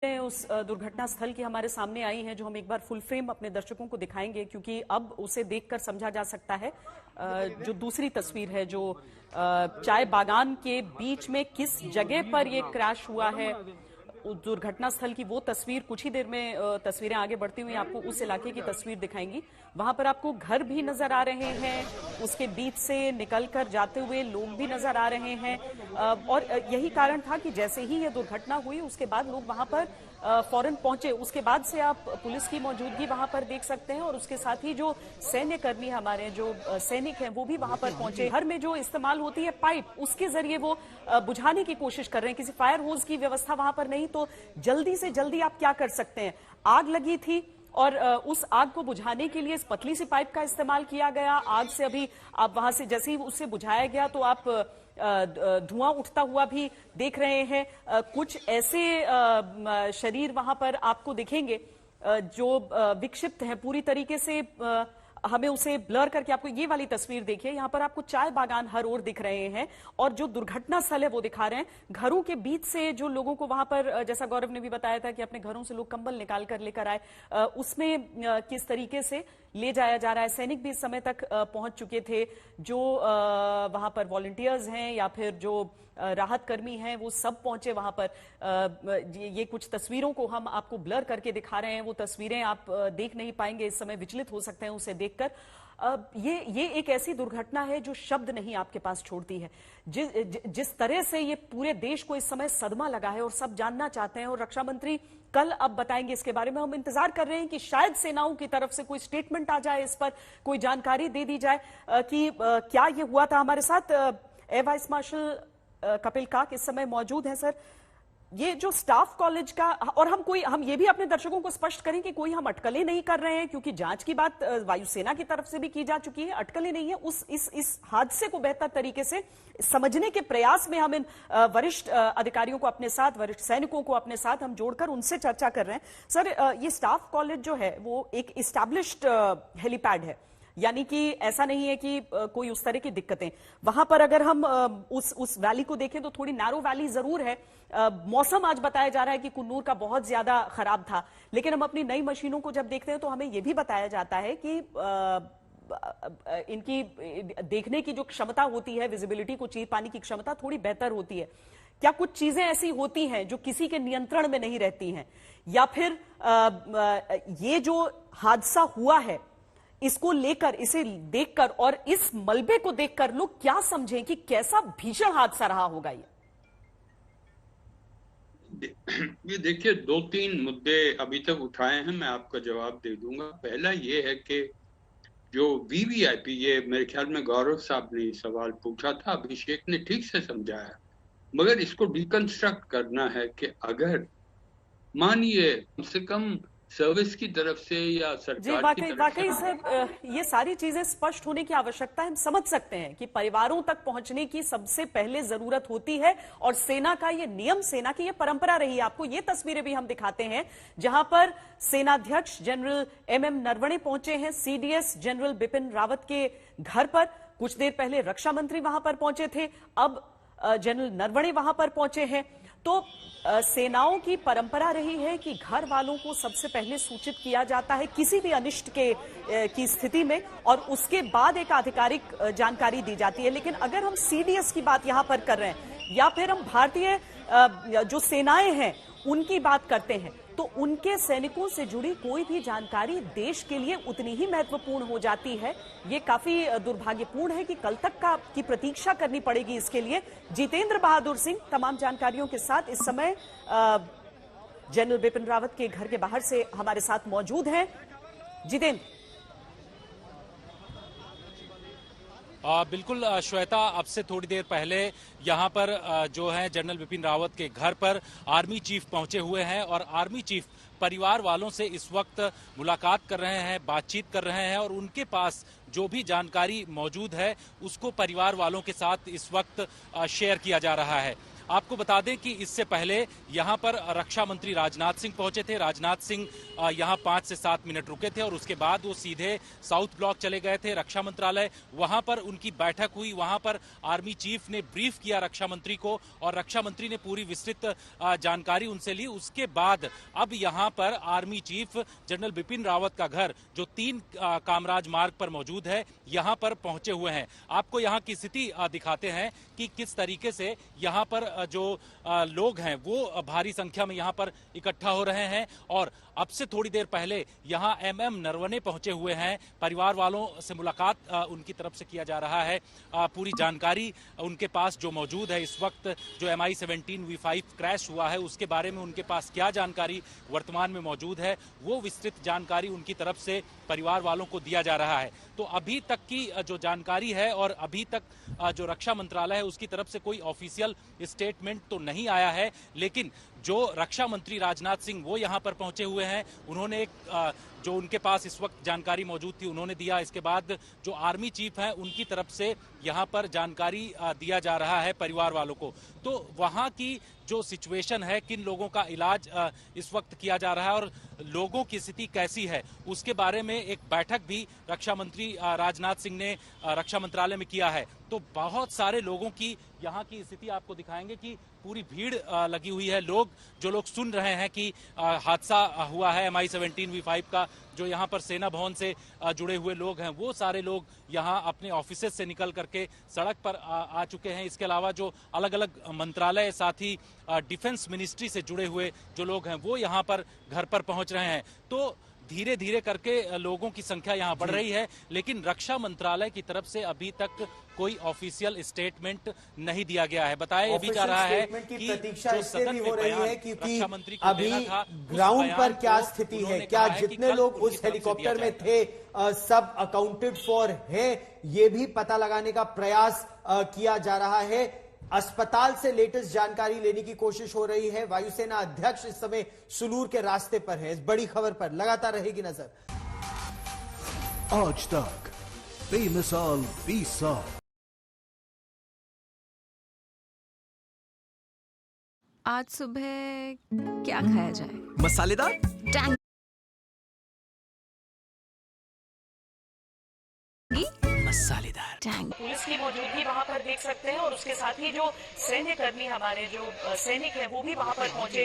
उस दुर्घटना स्थल की हमारे सामने आई हैं, जो हम एक बार फुल फ्रेम अपने दर्शकों को दिखाएंगे, क्योंकि अब उसे देखकर समझा जा सकता है। जो दूसरी तस्वीर है, जो चाय बागान के बीच में किस जगह पर ये क्रैश हुआ है, दुर्घटना स्थल की वो तस्वीर कुछ ही देर में तस्वीरें आगे बढ़ती हुई आपको उस इलाके की तस्वीर दिखाएंगी। वहां पर आपको घर भी नजर आ रहे हैं, उसके बीच से निकलकर जाते हुए लोग भी नजर आ रहे हैं। और यही कारण था कि जैसे ही ये दुर्घटना हुई उसके बाद लोग वहां पर फौरन पहुंचे। उसके बाद से आप पुलिस की मौजूदगी वहां पर देख सकते हैं, और उसके साथ ही जो सैन्य कर्मी हमारे जो सैनिक हैं वो भी वहां पर पहुंचे। घर में जो इस्तेमाल होती है पाइप, उसके जरिए वो बुझाने की कोशिश कर रहे हैं। किसी फायर होज की व्यवस्था वहां पर नहीं, तो जल्दी से जल्दी आप क्या कर सकते हैं, आग लगी थी और उस आग को बुझाने के लिए इस पतली सी पाइप का इस्तेमाल किया गया। आग से अभी आप वहां से जैसे ही उससे बुझाया गया तो आप धुआं उठता हुआ भी देख रहे हैं। कुछ ऐसे शरीर वहां पर आपको दिखेंगे जो विक्षिप्त हैं पूरी तरीके से। हमें उसे ब्लर करके आपको ये वाली तस्वीर देखिए, यहां पर आपको चाय बागान हर ओर दिख रहे हैं, और जो दुर्घटना स्थल है वो दिखा रहे हैं। घरों के बीच से जो लोगों को वहां पर, जैसा गौरव ने भी बताया था कि अपने घरों से लोग कंबल निकाल कर लेकर आए, उसमें किस तरीके से ले जाया जा रहा है। सैनिक भी इस समय तक पहुंच चुके थे। जो वहां पर वॉलंटियर्स हैं या फिर जो राहत कर्मी हैं वो सब पहुंचे वहां पर। ये कुछ तस्वीरों को हम आपको ब्लर करके दिखा रहे हैं, वो तस्वीरें आप देख नहीं पाएंगे इस समय, विचलित हो सकते हैं उसे देखकर। ये एक ऐसी दुर्घटना है जो शब्द नहीं आपके पास छोड़ती है। जिस तरह से ये पूरे देश को इस समय सदमा लगा है और सब जानना चाहते हैं, और रक्षा मंत्री कल अब बताएंगे इसके बारे में। हम इंतजार कर रहे हैं कि शायद सेनाओं की तरफ से कोई स्टेटमेंट आ जाए, इस पर कोई जानकारी दे दी जाए कि क्या ये हुआ था। हमारे साथ एयर वाइस मार्शल कपिल काक इस समय मौजूद हैं। सर, ये जो स्टाफ कॉलेज का, और हम ये भी अपने दर्शकों को स्पष्ट करें कि कोई हम अटकलें नहीं कर रहे हैं, क्योंकि जांच की बात वायुसेना की तरफ से भी की जा चुकी है। अटकलें नहीं है, इस हादसे को बेहतर तरीके से समझने के प्रयास में हम इन वरिष्ठ अधिकारियों को अपने साथ, वरिष्ठ सैनिकों को अपने साथ हम जोड़कर उनसे चर्चा कर रहे हैं। सर, ये स्टाफ कॉलेज जो है वो एक इस्टेब्लिश्ड हेलीपैड है, यानी कि ऐसा नहीं है कि कोई उस तरह की दिक्कतें वहां पर। अगर हम उस वैली को देखें तो थोड़ी नैरो वैली जरूर है। मौसम आज बताया जा रहा है कि कुन्नूर का बहुत ज्यादा खराब था, लेकिन हम अपनी नई मशीनों को जब देखते हैं तो हमें यह भी बताया जाता है कि इनकी देखने की जो क्षमता होती है, विजिबिलिटी को चीर पाने की क्षमता थोड़ी बेहतर होती है। क्या कुछ चीजें ऐसी होती हैं जो किसी के नियंत्रण में नहीं रहती हैं, या फिर ये जो हादसा हुआ है इसको लेकर, इसे देखकर और इस मलबे को देखकर लोग क्या समझें कि कैसा भीषण हादसा रहा होगा ये देखिए, दो तीन मुद्दे अभी तक उठाए हैं, मैं आपका जवाब दे दूंगा। पहला ये है कि जो वीवीआईपी, ये मेरे ख्याल में गौरव साहब ने सवाल पूछा था, अभिषेक ने ठीक से समझाया, मगर इसको डिकंस्ट्रक्ट करना है कि अगर मानिए कम से कम सर्विस की तरफ से या सरकार की तरफ वाकई सर, ये सारी चीजें स्पष्ट होने की आवश्यकता है। हम समझ सकते हैं कि परिवारों तक पहुंचने की सबसे पहले जरूरत होती है, और सेना का ये नियम, सेना की ये परंपरा रही है। आपको ये तस्वीरें भी हम दिखाते हैं जहां पर सेनाध्यक्ष जनरल एमएम नरवणे पहुंचे हैं सीडीएस जनरल बिपिन रावत के घर पर। कुछ देर पहले रक्षा मंत्री वहां पर पहुंचे थे, अब जनरल नरवणे वहां पर पहुंचे हैं। तो सेनाओं की परंपरा रही है कि घर वालों को सबसे पहले सूचित किया जाता है किसी भी अनिष्ट की स्थिति में, और उसके बाद एक आधिकारिक जानकारी दी जाती है। लेकिन अगर हम सीडीएस की बात यहां पर कर रहे हैं, या फिर हम भारतीय जो सेनाएं हैं उनकी बात करते हैं, तो उनके सैनिकों से जुड़ी कोई भी जानकारी देश के लिए उतनी ही महत्वपूर्ण हो जाती है। ये काफी दुर्भाग्यपूर्ण है कि कल तक की प्रतीक्षा करनी पड़ेगी इसके लिए। जितेंद्र बहादुर सिंह तमाम जानकारियों के साथ इस समय जनरल बिपिन रावत के घर के बाहर से हमारे साथ मौजूद हैं। जितेंद्र। बिल्कुल श्वेता, अब से थोड़ी देर पहले यहाँ पर जो है जनरल बिपिन रावत के घर पर आर्मी चीफ पहुंचे हुए हैं, और आर्मी चीफ परिवार वालों से इस वक्त मुलाकात कर रहे हैं, बातचीत कर रहे हैं, और उनके पास जो भी जानकारी मौजूद है उसको परिवार वालों के साथ इस वक्त शेयर किया जा रहा है। आपको बता दें कि इससे पहले यहां पर रक्षा मंत्री राजनाथ सिंह पहुंचे थे। राजनाथ सिंह यहां 5 से 7 मिनट रुके थे और उसके बाद वो सीधे साउथ ब्लॉक चले गए थे रक्षा मंत्रालय। वहां पर उनकी बैठक हुई, वहां पर आर्मी चीफ ने ब्रीफ किया रक्षा मंत्री को और रक्षा मंत्री ने पूरी विस्तृत जानकारी उनसे ली। उसके बाद अब यहां पर army chief general Bipin Rawat का घर जो 3 कामराज मार्ग पर मौजूद है, यहां पर पहुंचे हुए हैं। आपको यहां की स्थिति दिखाते हैं कि किस तरीके से यहां पर जो लोग हैं वो भारी संख्या में यहां पर इकट्ठा हो रहे हैं। और अब से थोड़ी देर पहले यहां एमएम नरवणे पहुंचे हुए हैं। परिवार वालों से मुलाकात उनकी तरफ से किया जा रहा है। पूरी जानकारी उनके पास जो मौजूद है इस वक्त, जो MI-17 V5 क्रैश हुआ है उसके बारे में उनके पास क्या जानकारी वर्तमान में मौजूद है, वो विस्तृत जानकारी उनकी तरफ से परिवार वालों को दिया जा रहा है। तो अभी तक की जो जानकारी है और अभी तक जो रक्षा मंत्रालय है उसकी तरफ से कोई ऑफिशियल स्टेटमेंट तो नहीं आया है, लेकिन जो रक्षा मंत्री राजनाथ सिंह वो यहां पर पहुंचे हुए हैं। उन्होंने एक जो उनके पास इस वक्त जानकारी मौजूद थी उन्होंने दिया। इसके बाद जो आर्मी चीफ हैं उनकी तरफ से यहां पर जानकारी दिया जा रहा है परिवार वालों को। तो वहां की जो सिचुएशन है, किन लोगों का इलाज इस वक्त किया जा रहा है और लोगों की स्थिति कैसी है, उसके बारे में एक बैठक भी रक्षा मंत्री राजनाथ सिंह ने रक्षा मंत्रालय में किया है। तो बहुत सारे लोगों की यहाँ की स्थिति आपको दिखाएंगे कि पूरी भीड़ लगी हुई है। जो लोग सुन रहे हैं कि हादसा हुआ है MI-17 V5 का, जो यहाँ पर सेना भवन से जुड़े हुए लोग हैं वो सारे लोग यहाँ अपने ऑफिसेज से निकल करके सड़क पर आ चुके हैं। इसके अलावा जो अलग अलग मंत्रालय साथ ही डिफेंस मिनिस्ट्री से जुड़े हुए जो लोग हैं वो यहाँ पर घर पर पहुंच रहे हैं। तो धीरे धीरे करके लोगों की संख्या यहाँ बढ़ रही है, लेकिन रक्षा मंत्रालय की तरफ से अभी तक कोई ऑफिशियल स्टेटमेंट नहीं दिया गया है। बताया ये भी जा रहा है कि प्रतीक्षा जो इसलिए भी हो रही है क्योंकि रक्षा मंत्री को अभी देना था, ग्राउंड पर क्या को स्थिति है, उन्होंने क्या कहा है कि जितने कल लोग उनकी उस तरफ से हेलीकॉप्टर दिया में थे सब अकाउंटेड फॉर है, ये भी पता लगाने का प्रयास किया जा रहा है। अस्पताल से लेटेस्ट जानकारी लेने की कोशिश हो रही है। वायुसेना अध्यक्ष इस समय सुलूर के रास्ते पर है। इस बड़ी खबर पर लगातार रहेगी नजर। आज तक बेमिसाल 20 साल। आज सुबह क्या खाया जाए? मसालेदार टैंग मसालेदार टैंग पुलिस की मौजूदगी वहां पर देख सकते हैं और उसके साथ ही जो सैन्य कर्मी हमारे जो सैनिक हैं वो भी वहां पर पहुंचे।